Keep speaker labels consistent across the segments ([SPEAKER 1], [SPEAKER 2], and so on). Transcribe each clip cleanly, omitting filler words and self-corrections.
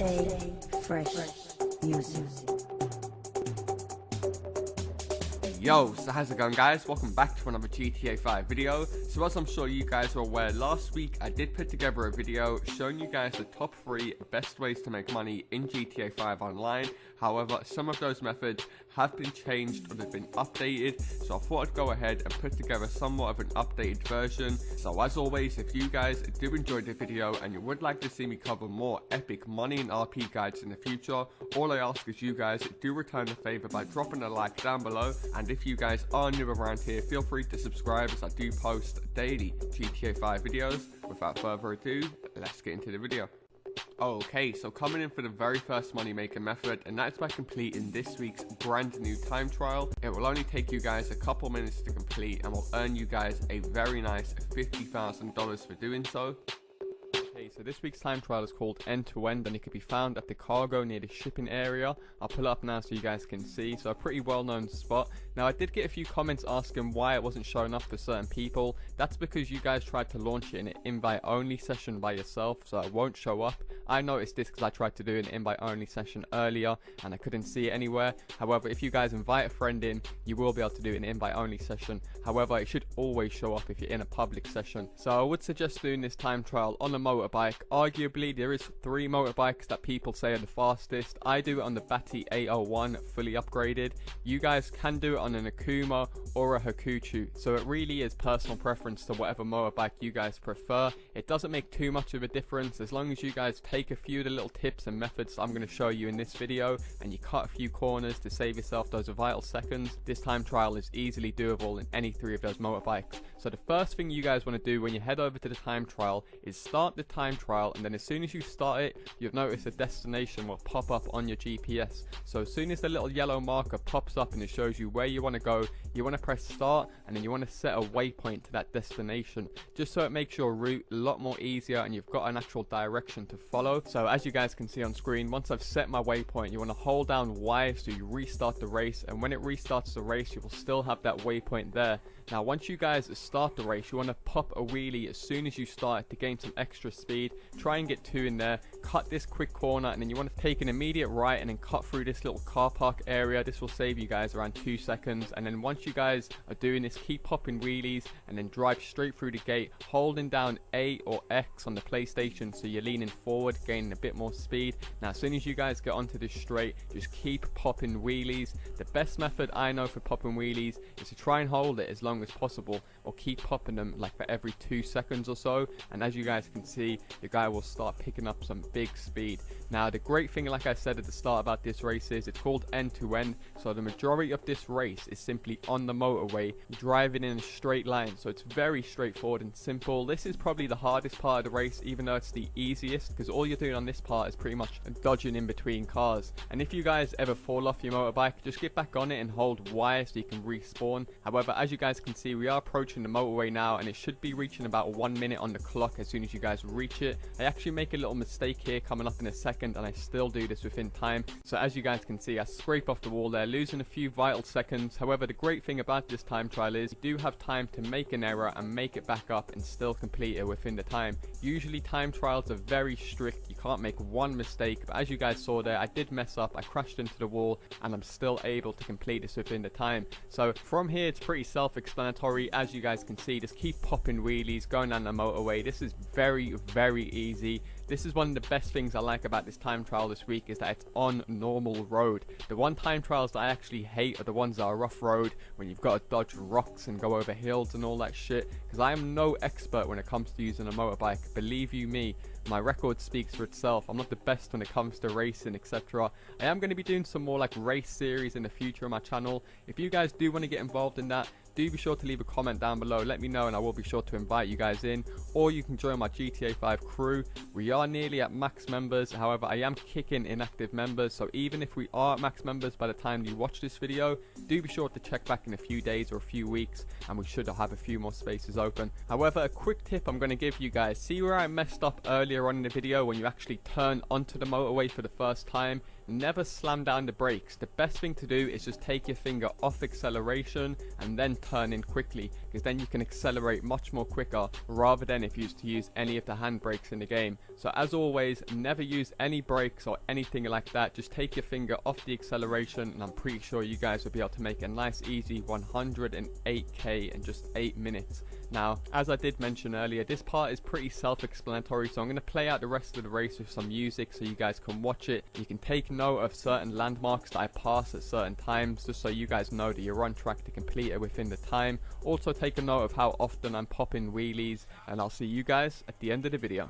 [SPEAKER 1] Stay fresh music.
[SPEAKER 2] Yo, so how's it going, guys? Welcome back to another GTA 5 video. So as I'm sure you guys are aware, last week I did put together a video showing you guys the top 3 best ways to make money in GTA 5 online. However, some of those methods have been changed or they've been updated, so I thought I'd go ahead and put together somewhat of an updated version. So as always, if you guys do enjoy the video and you would like to see me cover more epic money and RP guides in the future, all I ask is you guys do return the favor by dropping a like down below, and if you guys are new around here, feel free to subscribe as I do post daily GTA 5 videos. Without further ado, let's get into the video. Okay, so coming in for the very first money making method, and that is by completing this week's brand new time trial. It will only take you guys a couple minutes to complete and will earn you guys a very nice $50,000 for doing so. So this week's time trial is called End to End, and it can be found at the cargo near the shipping area. I'll pull it up now so you guys can see. So a pretty well known spot. Now I did get a few comments asking why it wasn't showing up for certain people. That's because you guys tried to launch it in an invite only session by yourself, so it won't show up. I noticed this because I tried to do an invite only session earlier and I couldn't see it anywhere. However, if you guys invite a friend in, you will be able to do an invite only session. However, it should always show up if you're in a public session. So I would suggest doing this time trial on a motorbike. Arguably, there is 3 motorbikes that people say are the fastest. I do it on the Bati 801 fully upgraded. You guys can do it on an Akuma or a Hakuchu, so it really is personal preference to whatever motorbike you guys prefer. It doesn't make too much of a difference as long as you guys take a few of the little tips and methods I'm going to show you in this video and you cut a few corners to save yourself those vital seconds. This time trial is easily doable in any 3 of those motorbikes. So the first thing you guys want to do when you head over to the time trial is start the time trial, and then as soon as you start it, you'll notice a destination will pop up on your GPS. So as soon as the little yellow marker pops up and it shows you where you want to go, you want to press start, and then you want to set a waypoint to that destination, just so it makes your route a lot more easier and you've got an actual direction to follow. So as you guys can see on screen, once I've set my waypoint, you want to hold down Y so you restart the race, and when it restarts the race, you will still have that waypoint there. Now once you guys start the race, you want to pop a wheelie as soon as you start to gain some extra speed. Try and get 2 in there, cut this quick corner, and then you want to take an immediate right and then cut through this little car park area. This will save you guys around 2 seconds, and then once you guys are doing this, keep popping wheelies and then drive straight through the gate, holding down A or X on the PlayStation so you're leaning forward, gaining a bit more speed. Now as soon as you guys get onto this straight, just keep popping wheelies. The best method I know for popping wheelies is to try and hold it as long as possible, or keep popping them like for every 2 seconds or so, and as you guys can see, the guy will start picking up some big speed. Now the great thing, like I said at the start about this race, is it's called End to End, so the majority of this race is simply on the motorway driving in a straight line, so it's very straightforward and simple. This is probably the hardest part of the race, even though it's the easiest, because all you're doing on this part is pretty much dodging in between cars. And if you guys ever fall off your motorbike, just get back on it and hold Y so you can respawn. However, as you guys can see, we are approaching the motorway now, and it should be reaching about 1 minute on the clock as soon as you guys reach it. I actually make a little mistake here coming up in a second, and I still do this within time. So as you guys can see, I scrape off the wall there, losing a few vital seconds. However, the great thing about this time trial is you do have time to make an error and make it back up and still complete it within the time. Usually time trials are very strict, you can't make one mistake, but as you guys saw there, I did mess up, I crashed into the wall, and I'm still able to complete this within the time. So from here, it's pretty self-explanatory. As you guys can see, just keep popping wheelies, going down the motorway. This is very easy. This is one of the best things I like about this time trial this week, is that it's on normal road. The one time trials that I actually hate are the ones that are rough road, when you've got to dodge rocks and go over hills and all that shit, because I am no expert when it comes to using a motorbike. Believe you me, my record speaks for itself. I'm not the best when it comes to racing, etc. I am going to be doing some more like race series in the future on my channel. If you guys do want to get involved in that, do be sure to leave a comment down below, let me know, and I will be sure to invite you guys in, or you can join my GTA 5 crew. We are nearly at max members, however I am kicking inactive members, so even if we are at max members by the time you watch this video, do be sure to check back in a few days or a few weeks, and we should have a few more spaces open. However, a quick tip I'm going to give you guys, see where I messed up earlier on in the video when you actually turn onto the motorway for the first time, never slam down the brakes. The best thing to do is just take your finger off acceleration and then turn in quickly, because then you can accelerate much more quicker rather than if you used to use any of the handbrakes in the game. So as always, never use any brakes or anything like that. Just take your finger off the acceleration, and I'm pretty sure you guys will be able to make a nice easy 108k in just 8 minutes. Now, as I did mention earlier, this part is pretty self-explanatory, so I'm going to play out the rest of the race with some music so you guys can watch it. You can take note of certain landmarks that I pass at certain times, just so you guys know that you're on track to complete it within the time. Also take a note of how often I'm popping wheelies, and I'll see you guys at the end of the video.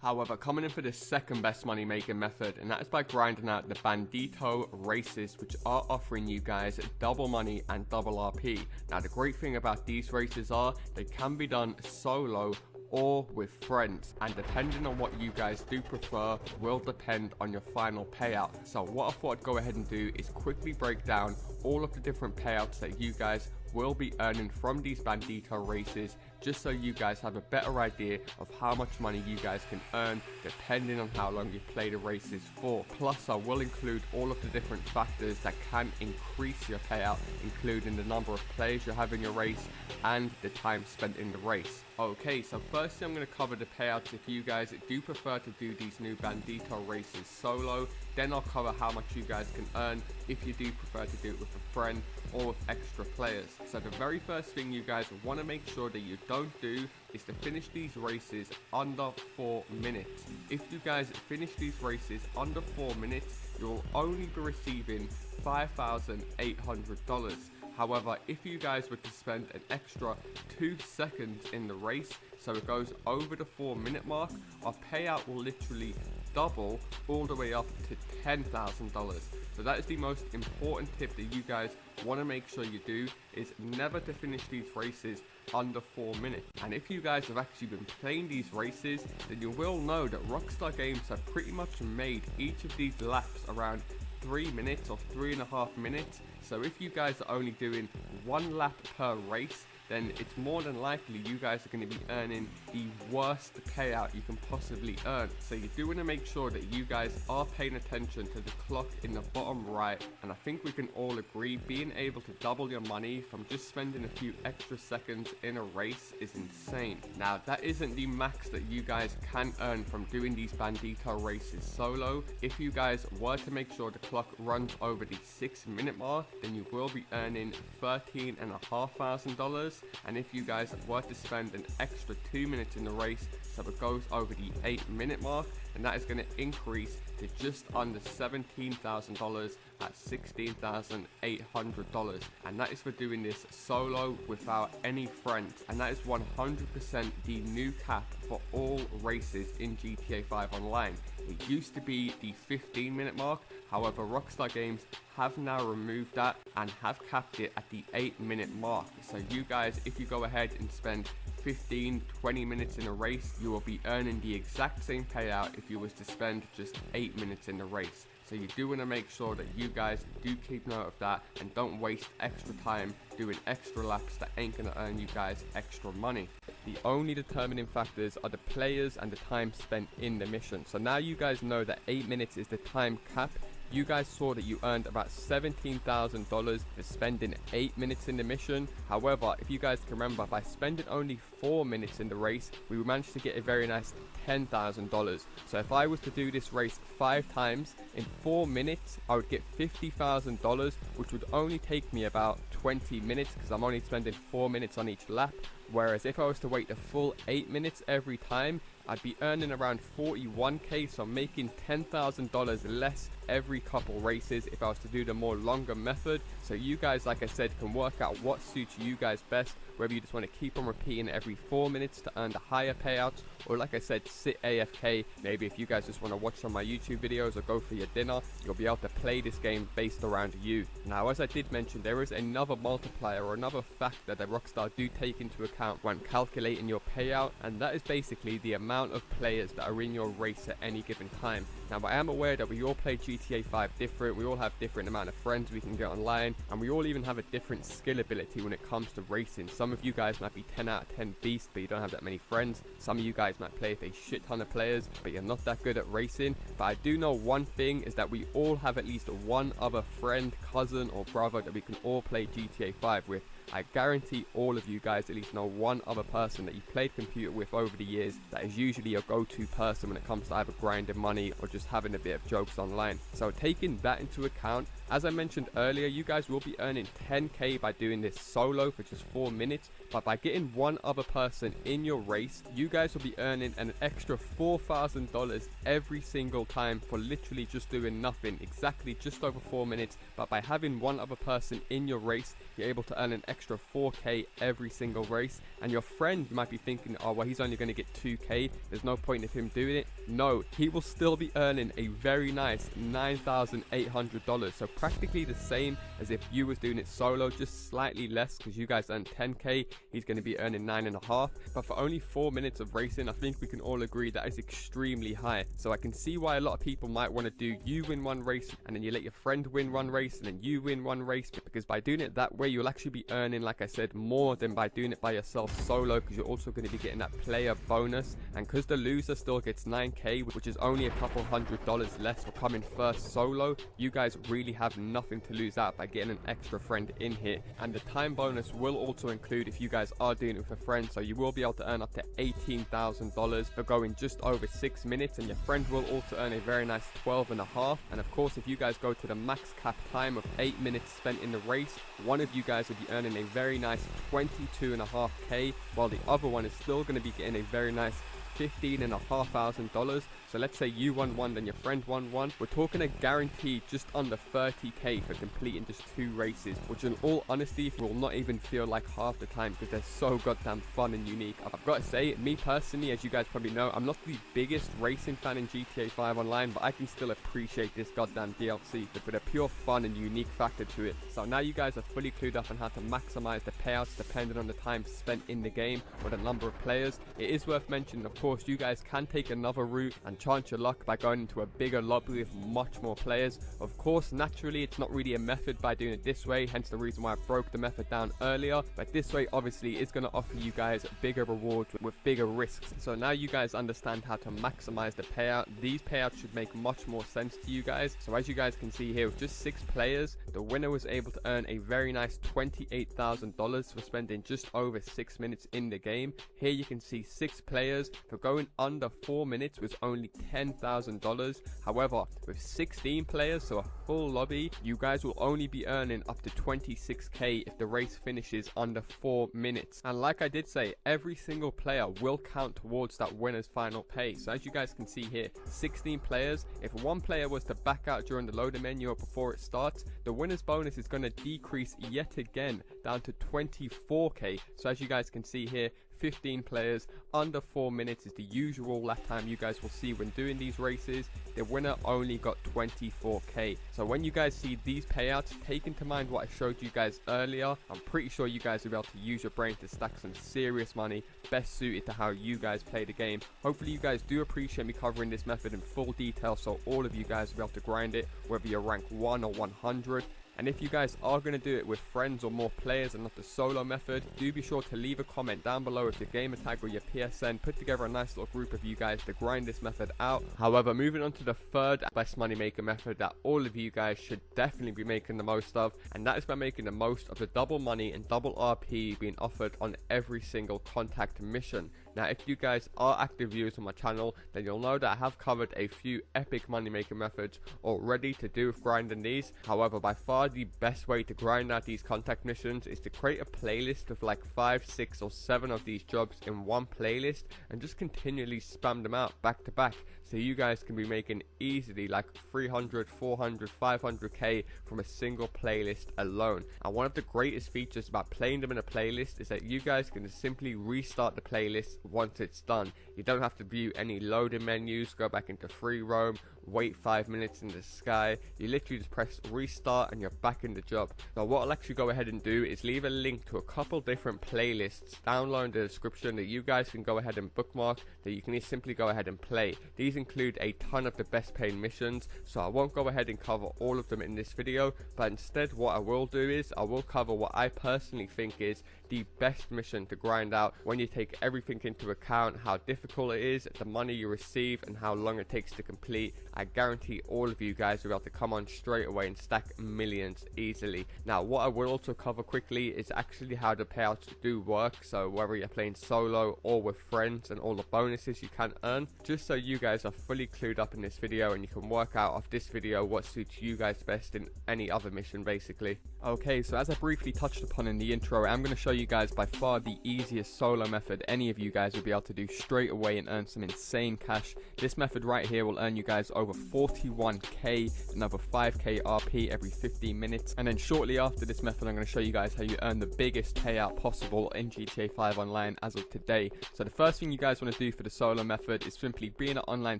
[SPEAKER 2] However, coming in for the second best money making method, and that is by grinding out the Bandito Races, which are offering you guys double money and double RP. Now the great thing about these races are they can be done solo or with friends, and depending on what you guys do prefer will depend on your final payout. So what I thought I'd go ahead and do is quickly break down all of the different payouts that you guys will be earning from these Bandito races, just so you guys have a better idea of how much money you guys can earn depending on how long you play the races for. Plus I will include all of the different factors that can increase your payout, including the number of players you have in your race and the time spent in the race. Okay, so firstly I'm going to cover the payouts if you guys do prefer to do these new Bandito races solo. Then I'll cover how much you guys can earn if you do prefer to do it with a friend or with extra players. So the very first thing you guys want to make sure that you don't do is to finish these races under 4 minutes. If you guys finish these races under 4 minutes, you'll only be receiving $5,800. However, if you guys were to spend an extra 2 seconds in the race, so it goes over the 4 minute mark, our payout will literally double all the way up to $10,000. So that is the most important tip that you guys want to make sure you do, is never to finish these races under 4 minutes. And if you guys have actually been playing these races, then you will know that Rockstar Games have pretty much made each of these laps around 3 minutes or 3.5 minutes. So if you guys are only doing 1 lap per race, then it's more than likely you guys are going to be earning the worst payout you can possibly earn. So you do want to make sure that you guys are paying attention to the clock in the bottom right, and I think we can all agree being able to double your money from just spending a few extra seconds in a race is insane. Now that isn't the max that you guys can earn from doing these Bandito races solo. If you guys were to make sure the clock runs over the 6 minute mark, then you will be earning $13,500. And if you guys were to spend an extra 2 minutes in the race, so it goes over the 8 minute mark, and that is going to increase to just under $17,000 at $16,800, and that is for doing this solo without any friends. And that is 100% the new cap for all races in GTA 5 Online. It used to be the 15 minute mark, however Rockstar Games have now removed that and have capped it at the 8 minute mark. So you guys, if you go ahead and spend 15-20 minutes in a race, you will be earning the exact same payout if you was to spend just 8 minutes in the race. So you do want to make sure that you guys do keep note of that and don't waste extra time doing extra laps that ain't going to earn you guys extra money. The only determining factors are the players and the time spent in the mission. So now you guys know that 8 minutes is the time cap. you guys saw that you earned about $17,000 for spending 8 minutes in the mission. However, if you guys can remember, by spending only 4 minutes in the race, we managed to get a very nice $10,000. So if I was to do this race 5 times in 4 minutes, I would get $50,000, which would only take me about 20 minutes because I'm only spending 4 minutes on each lap. Whereas if I was to wait the full 8 minutes every time, I'd be earning around 41k, so I'm making $10,000 less every couple races if I was to do the more longer method. So you guys, like I said, can work out what suits you guys best, whether you just want to keep on repeating every 4 minutes to earn the higher payouts, or like I said, sit AFK. Maybe if you guys just want to watch some of my YouTube videos or go for your dinner, you'll be able to play this game based around you. Now, as I did mention, there is another multiplier or another factor that Rockstar do take into account when calculating your payout, and that is basically the amount of players that are in your race at any given time. Now, I am aware that we all play GTA 5 different, we all have different amount of friends we can get online, and we all even have a different skill ability when it comes to racing. Some of you guys might be 10 out of 10 beast, but you don't have that many friends. Some of you guys might play with a shit ton of players, but you're not that good at racing. But I do know one thing is that we all have at least one other friend, cousin, or brother that we can all play GTA 5 with. I guarantee all of you guys at least know one other person that you've played computer with over the years that is usually your go-to person when it comes to either grinding money or just having a bit of jokes online. So taking that into account, as I mentioned earlier, you guys will be earning 10k by doing this solo for just 4 minutes, but by getting one other person in your race, you guys will be earning an extra $4,000 every single time for literally just doing nothing, exactly just over 4 minutes. But by having one other person in your race, you're able to earn an extra 4k every single race. And your friend might be thinking, oh well, he's only going to get 2k, there's no point of him doing it. No, he will still be earning a very nice $9,800, so practically the same as if you was doing it solo, just slightly less because you guys earn 10k, he's going to be earning 9.5. But for only 4 minutes of racing, I think we can all agree that is extremely high. So I can see why a lot of people might want to do you win one race and then you let your friend win one race and then you win one race, because by doing it that way you'll actually be earning, like I said, more than by doing it by yourself solo, because you're also going to be getting that player bonus. And because the loser still gets 9k, which is only a couple $100 less for coming first solo, you guys really have nothing to lose out by getting an extra friend in here. And the time bonus will also include if you guys are doing it with a friend, so you will be able to earn up to $18,000 for going just over 6 minutes, and your friend will also earn a very nice 12.5. And of course, if you guys go to the max cap time of 8 minutes spent in the race, one of you guys will be earning a very nice 22.5k, while the other one is still going to be getting a very nice $15,500. So let's say you won one, then your friend won one. We're talking a guaranteed just under 30k for completing just 2 races, which in all honesty will not even feel like half the time because they're so goddamn fun and unique. I've got to say, me personally, as you guys probably know, I'm not the biggest racing fan in GTA 5 Online, but I can still appreciate this goddamn DLC with a pure fun and unique factor to it. So now you guys are fully clued up on how to maximize the payouts depending on the time spent in the game or the number of players. It is worth mentioning, of course, you guys can take another route and chance your luck by going into a bigger lobby with much more players. Of course, naturally, it's not really a method by doing it this way, hence the reason why I broke the method down earlier. But this way, obviously, is going to offer you guys bigger rewards with bigger risks. So now you guys understand how to maximize the payout. These payouts should make much more sense to you guys. So as you guys can see here, with just 6 players, the winner was able to earn a very nice $28,000 for spending just over 6 minutes in the game. Here you can see 6 players for going under 4 minutes was only $10,000. However, with 16 players, so a full lobby, you guys will only be earning up to 26k if the race finishes under 4 minutes. And like I did say, every single player will count towards that winner's final pay. So as you guys can see here, 16 players, if one player was to back out during the loader menu or before it starts, the winner's bonus is going to decrease yet again down to 24k. So as you guys can see here, 15 players under 4 minutes is the usual lap time you guys will see when doing these races. The winner only got 24k. So when you guys see these payouts, take into mind what I showed you guys earlier. I'm pretty sure you guys will be able to use your brain to stack some serious money, best suited to how you guys play the game. Hopefully you guys do appreciate me covering this method in full detail, so all of you guys will be able to grind it, whether you're rank 1 or 100. And if you guys are going to do it with friends or more players and not the solo method, do be sure to leave a comment down below with your gamer tag or your PSN. Put together a nice little group of you guys to grind this method out. However, moving on to the third best money maker method that all of you guys should definitely be making the most of, and that is by making the most of the double money and double RP being offered on every single contact mission. Now, if you guys are active viewers on my channel, then you'll know that I have covered a few epic money maker methods already to do with grinding these. However, by far the best way to grind out these contact missions is to create a playlist of like 5, 6 or 7 of these jobs in one playlist and just continually spam them out back to back, so you guys can be making easily like 300, 400, 500k from a single playlist alone. And one of the greatest features about playing them in a playlist is that you guys can simply restart the playlist once it's done. You don't have to view any loading menus, go back into free roam, wait 5 minutes in the sky. You literally just press restart and you're back in the job. Now what I'll actually go ahead and do is leave a link to a couple different playlists down below in the description that you guys can go ahead and bookmark, that you can simply go ahead and play. These include a ton of the best paying missions, so I won't go ahead and cover all of them in this video, but instead what I will do is I will cover what I personally think is the best mission to grind out when you take everything into account, how difficult it is, the money you receive, and how long it takes to complete. I guarantee all of you guys will be able to come on straight away and stack millions easily. Now what I will also cover quickly is actually how the payouts do work, so whether you're playing solo or with friends, and all the bonuses you can earn, just so you guys are fully clued up in this video and you can work out of this video what suits you guys best in any other mission basically. Okay, so as I briefly touched upon in the intro, I'm going to show you guys by far the easiest solo method any of you guys will be able to do straight away and earn some insane cash. This method right here will earn you guys over 41k, another 5k RP every 15 minutes. And then shortly after this method, I'm going to show you guys how you earn the biggest payout possible in GTA 5 Online as of today. So the first thing you guys want to do for the solo method is simply be in an online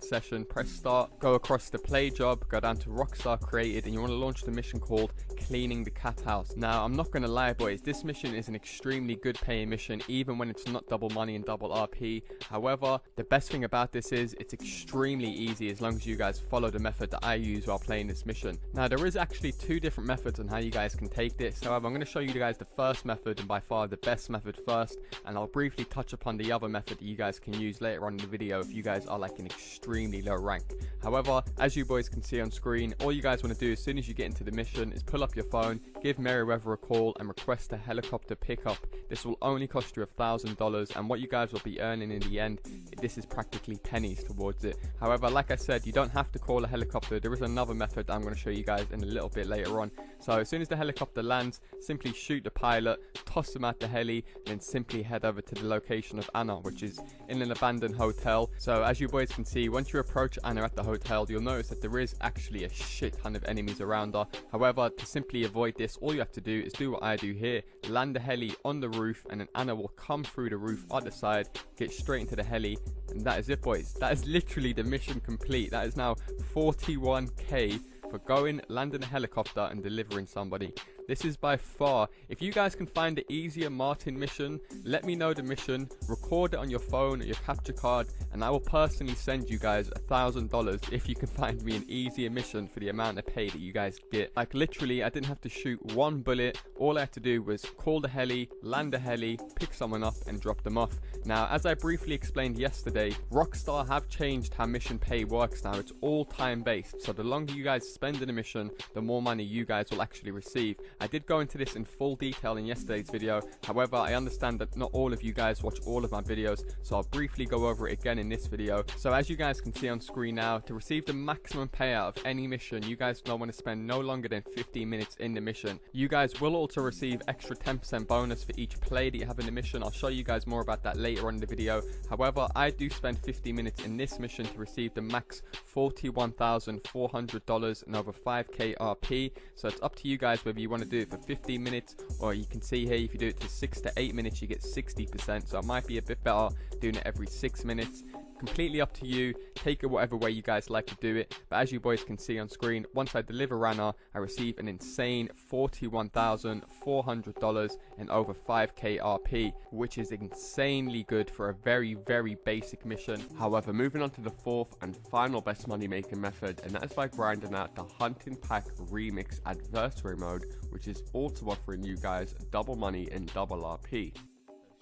[SPEAKER 2] session, press start, go across to play job, go down to Rockstar Created, and you want to launch the mission called Cleaning the Cat House. Now I'm not going to lie boys, this mission is an extremely good paying mission even when it's not double money and double RP. However, the best thing about this is it's extremely easy as long as you guys follow the method that I use while playing this mission. Now there is actually 2 different methods on how you guys can take this. However, I'm going to show you guys the first method and by far the best method first, and I'll briefly touch upon the other method that you guys can use later on in the video if you guys are like an extremely low rank. However, as you boys can see on screen, all you guys want to do as soon as you get into the mission is pull up your phone, give Merryweather a call and request a helicopter pickup. This will only cost you $1,000, and what you guys will be earning in the end, this is practically pennies towards it. However, like I said, you don't have to call a helicopter. There is another method I'm going to show you guys in a little bit later on. So as soon as the helicopter lands, simply shoot the pilot, toss him at the heli, and then simply head over to the location of Anna, which is in an abandoned hotel. So as you boys can see, once you approach Anna at the hotel, you'll notice that there is actually a shit ton of enemies around her. However, to simply avoid this, all you have to do is do what I do here, land the heli on the roof, and then Anna will come through the roof on the side, get straight into the heli, and that is it boys. That is literally the mission complete. That is now 41k for going, landing a helicopter and delivering somebody. This is by far, if you guys can find the easier Martin mission, let me know the mission, record it on your phone or your capture card, and I will personally send you guys $1,000 if you can find me an easier mission for the amount of pay that you guys get. Like literally, I didn't have to shoot one bullet. All I had to do was call the heli, land the heli, pick someone up and drop them off. Now, as I briefly explained yesterday, Rockstar have changed how mission pay works now. It's all time based, so the longer you guys spend in a mission, the more money you guys will actually receive. I did go into this in full detail in yesterday's video. However, I understand that not all of you guys watch all of my videos, so I'll briefly go over it again in this video. So as you guys can see on screen now, to receive the maximum payout of any mission, you guys don't want to spend no longer than 15 minutes in the mission. You guys will also receive extra 10% bonus for each play that you have in the mission. I'll show you guys more about that later on in the video. However, I do spend 50 minutes in this mission to receive the max $41,400 and over 5k RP. So it's up to you guys whether you want to do it for 15 minutes, or you can see here if you do it to 6 to 8 minutes you get 60%, so it might be a bit better doing it every 6 minutes. completely up to you. Take it whatever way you guys like to do it. But as you boys can see on screen, once I deliver Rana, I receive an insane $41,400 and over 5k RP, which is insanely good for a very basic mission. However, moving on to the fourth and final best money making method, and that is by grinding out the Hunting Pack Remix Adversary Mode, which is also offering you guys double money and double RP.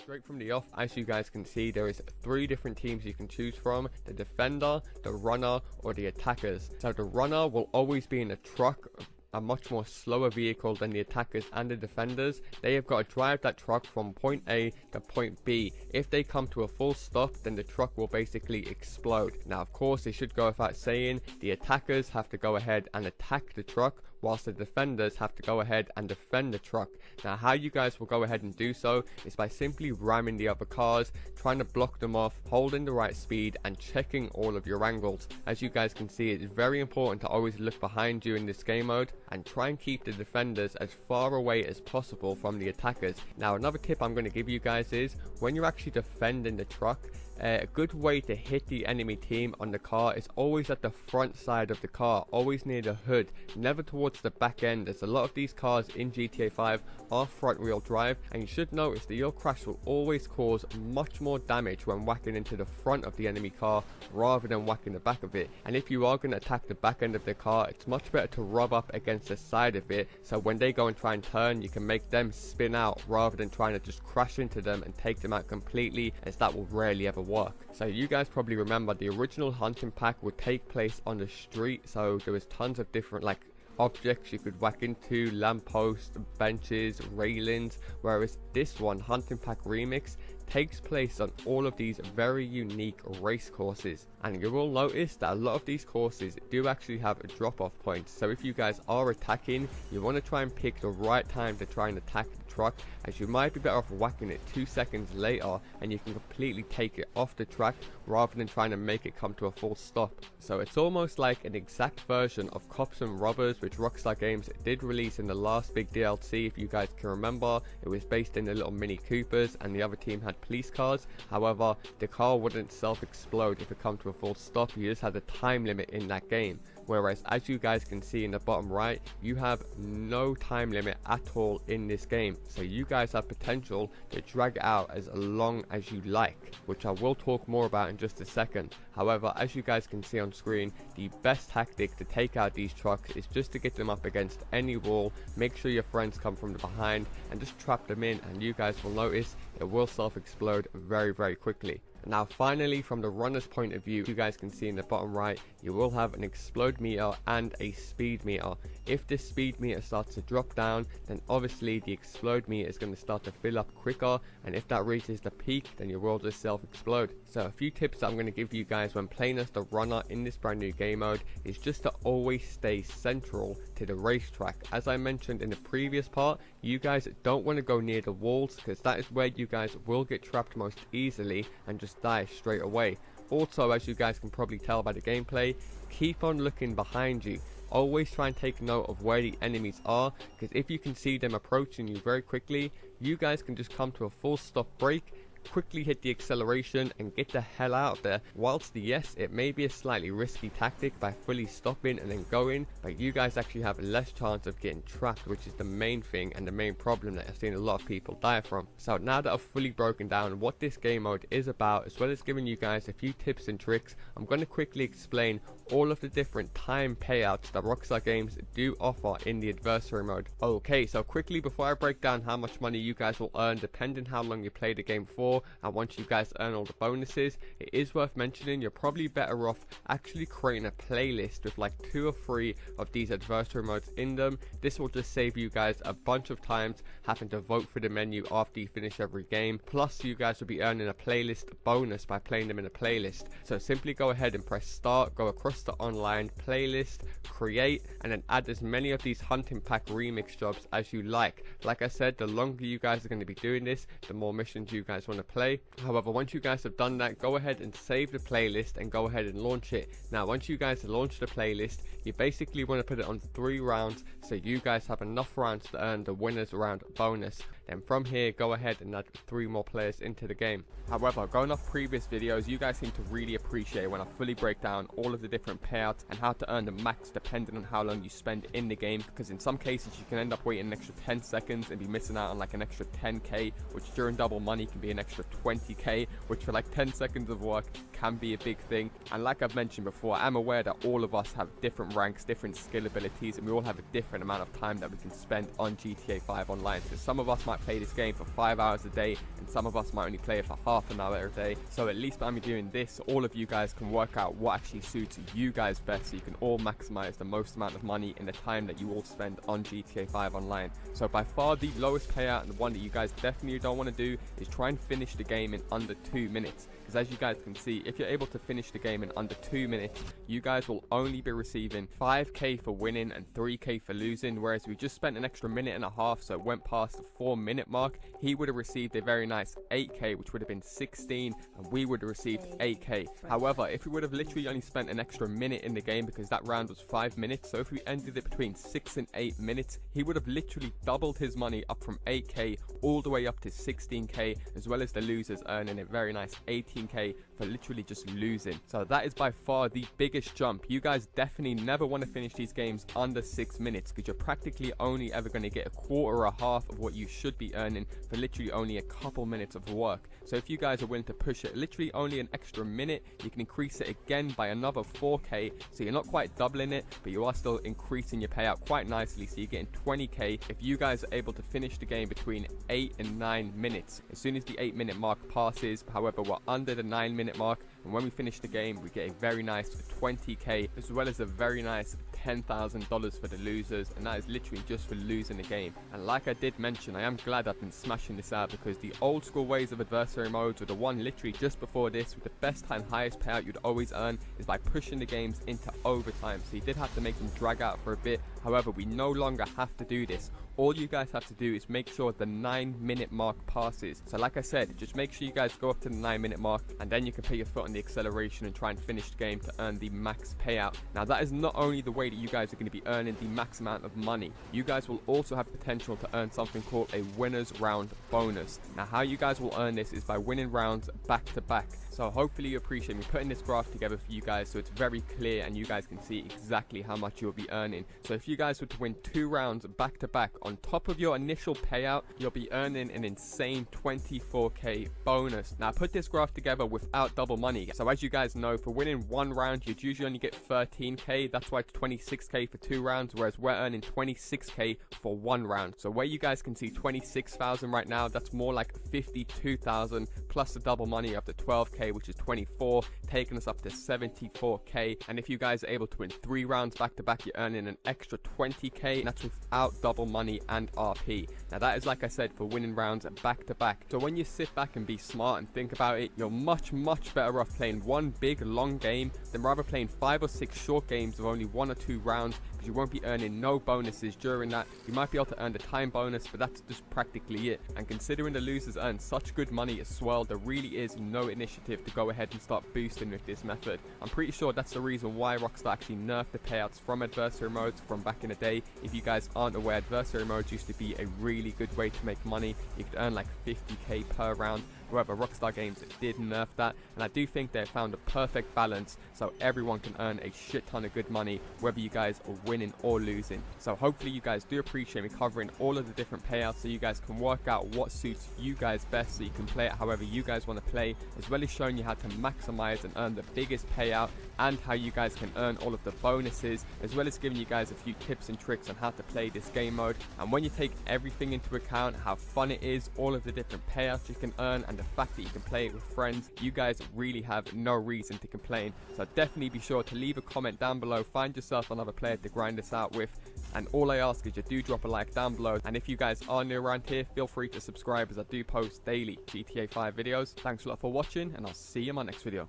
[SPEAKER 2] Straight from the off, as you guys can see, there is 3 different teams you can choose from: the defender, the runner, or the attackers. So the runner will always be in a truck, a much more slower vehicle than the attackers and the defenders. They have got to drive that truck from point A to point B. If they come to a full stop, then the truck will basically explode. Now of course, it should go without saying, the attackers have to go ahead and attack the truck, whilst the defenders have to go ahead and defend the truck. Now how you guys will go ahead and do so is by simply ramming the other cars, trying to block them off, holding the right speed, and checking all of your angles. As you guys can see, it is very important to always look behind you in this game mode and try and keep the defenders as far away as possible from the attackers. Now another tip I'm going to give you guys is, when you're actually defending the truck, a good way to hit the enemy team on the car is always at the front side of the car, always near the hood, never towards the back end, as a lot of these cars in GTA 5 are front wheel drive, and you should notice that your crash will always cause much more damage when whacking into the front of the enemy car rather than whacking the back of it. And if you are going to attack the back end of the car, it's much better to rub up against the side of it, so when they go and try and turn, you can make them spin out rather than trying to just crash into them and take them out completely, as that will rarely ever work. So you guys probably remember the original hunting pack would take place on the street, so there was tons of different like objects you could whack into, lampposts, benches, railings, whereas this one, Hunting Pack Remix, takes place on all of these very unique race courses. And you will notice that a lot of these courses do actually have drop-off points, so if you guys are attacking, you want to try and pick the right time to try and attack the truck, as you might be better off whacking it 2 seconds later and you can completely take it off the track rather than trying to make it come to a full stop. So it's almost like an exact version of Cops and Robbers, which Rockstar Games did release in the last big DLC. If you guys can remember, it was based in the little Mini Coopers and the other team had police cars. However, the car wouldn't self-explode if it come to a full stop, you just had a time limit in that game. Whereas as you guys can see in the bottom right, you have no time limit at all in this game, so you guys have potential to drag it out as long as you like, which I will talk more about in just a second. However, as you guys can see on screen, the best tactic to take out these trucks is just to get them up against any wall, make sure your friends come from the behind and just trap them in, and you guys will notice it will self-explode very quickly. Now finally, from the runner's point of view, you guys can see in the bottom right, you will have an explode meter and a speed meter. If this speed meter starts to drop down, then obviously the explode meter is going to start to fill up quicker, and if that reaches the peak, then your world will self-explode. So a few tips that I'm going to give you guys when playing as the runner in this brand new game mode is just to always stay central to the racetrack. As I mentioned in the previous part, you guys don't want to go near the walls, because that is where you guys will get trapped most easily and just die straight away. Also, as you guys can probably tell by the gameplay, keep on looking behind you. Always try and take note of where the enemies are, because if you can see them approaching you very quickly, you guys can just come to a full stop break, quickly hit the acceleration and get the hell out of there. Whilst yes, it may be a slightly risky tactic by fully stopping and then going, but you guys actually have less chance of getting trapped, which is the main thing and the main problem that I've seen a lot of people die from. So now that I've fully broken down what this game mode is about, as well as giving you guys a few tips and tricks, I'm going to quickly explain all of the different time payouts that Rockstar Games do offer in the adversary mode. Okay, so quickly before I break down how much money you guys will earn depending how long you play the game for, and once you guys earn all the bonuses, it is worth mentioning you're probably better off actually creating a playlist with like 2 or 3 of these adversary modes in them. This will just save you guys a bunch of times having to vote for the menu after you finish every game, plus you guys will be earning a playlist bonus by playing them in a playlist. So simply go ahead and press start, go across the online playlist, create, and then add as many of these hunting pack remix jobs as you like. Like I said, the longer you guys are going to be doing this, the more missions you guys want to play. However, once you guys have done that, go ahead and save the playlist and go ahead and launch it. Now once you guys launch the playlist, you basically want to put it on 3 rounds, so you guys have enough rounds to earn the winners round bonus. Then from here, go ahead and add 3 more players into the game. However, going off previous videos, you guys seem to really appreciate when I fully break down all of the different payouts and how to earn the max depending on how long you spend in the game, because in some cases you can end up waiting an extra 10 seconds and be missing out on like an extra 10k, which during double money can be an extra 20k, which for like 10 seconds of work can be a big thing. And like I've mentioned before, I'm aware that all of us have different ranks, different skill abilities, and we all have a different amount of time that we can spend on GTA 5 online. So some of us might play this game for 5 hours a day, and some of us might only play it for half an hour a day. So at least by me doing this, all of you guys can work out what actually suits you guys best, so you can all maximize the most amount of money in the time that you all spend on GTA 5 online. So by far the lowest payout, and the one that you guys definitely don't want to do, is try and finish the game in under 2 minutes. Because as you guys can see, if you're able to finish the game in under 2 minutes, you guys will only be receiving 5k for winning and 3k for losing. Whereas we just spent an extra minute and a half, so it went past the 4-minute mark, he would have received a very nice 8k, which would have been 16, and we would have received 8k. However, if we would have literally only spent an extra minute in the game, because that round was 5 minutes, so if we ended it between 6 and 8 minutes, he would have literally doubled his money, up from 8k all the way up to 16k, as well as the losers earning a very nice 18k for literally just losing. So that is by far the biggest jump. You guys definitely never want to finish these games under 6 minutes, because you're practically only ever going to get a quarter or a half of what you should be earning for literally only a couple minutes of work. So if you guys are willing to push it literally only an extra minute, you can increase it again by another 4k, so you're not quite doubling it, but you are still increasing your payout quite nicely, so you're getting 20k if you guys are able to finish the game between 8 and 9 minutes. As soon as the 8-minute mark passes, however, we're under the 9-minute mark, and when we finish the game, we get a very nice 20k, as well as a very nice $10,000 for the losers, and that is literally just for losing the game. And like I did mention, I am glad I've been smashing this out, because the old school ways of adversary modes, or the one literally just before this with the best and highest payout you'd always earn, is by pushing the games into overtime. So you did have to make them drag out for a bit. However, we no longer have to do this. All you guys have to do is make sure the 9-minute mark passes. So like I said, just make sure you guys go up to the 9-minute mark, and then you can put your foot on the acceleration and try and finish the game to earn the max payout. Now that is not only the way that you guys are going to be earning the max amount of money, you guys will also have potential to earn something called a winner's round bonus. Now how you guys will earn this is by winning rounds back to back. So hopefully you appreciate me putting this graph together for you guys, so it's very clear and you guys can see exactly how much you'll be earning. So if you guys were to win 2 rounds back to back on top of your initial payout, you'll be earning an insane 24k bonus. Now I put this graph together without double money. So as you guys know, for winning 1 round, you'd usually only get 13k. That's why it's 26k for 2 rounds, whereas we're earning 26k for 1 round. So where you guys can see 26,000 right now, that's more like 52,000 plus the double money up to 12k, which is 24, taking us up to 74k. And if you guys are able to win 3 rounds back to back, you're earning an extra 20k, and that's without double money and RP. Now that is, like I said, for winning rounds back to back. So when you sit back and be smart and think about it, you're much better off playing one big long game than rather playing 5 or 6 short games of only 1 or 2 rounds, because you won't be earning no bonuses during that. You might be able to earn the time bonus, but that's just practically it. And considering the losers earn such good money as well, there really is no initiative to go ahead and start boosting with this method. I'm pretty sure that's the reason why Rockstar actually nerfed the payouts from adversary modes from back in the day. If you guys aren't aware, adversary modes used to be a really good way to make money. You could earn like 50k per round. However, Rockstar Games did nerf that, and I do think they found a perfect balance so everyone can earn a shit ton of good money, whether you guys are winning or losing. So hopefully you guys do appreciate me covering all of the different payouts, so you guys can work out what suits you guys best, so you can play it however you guys want to play, as well as showing you how to maximize and earn the biggest payout, and how you guys can earn all of the bonuses, as well as giving you guys a few tips and tricks on how to play this game mode. And when you take everything into account, how fun it is, all of the different payouts you can earn, and the fact that you can play it with friends, you guys really have no reason to complain. So definitely be sure to leave a comment down below, find yourself another player to grind this out with, and all I ask is you do drop a like down below. And if you guys are new around here, feel free to subscribe, as I do post daily GTA 5 videos. Thanks a lot for watching, and I'll see you in my next video.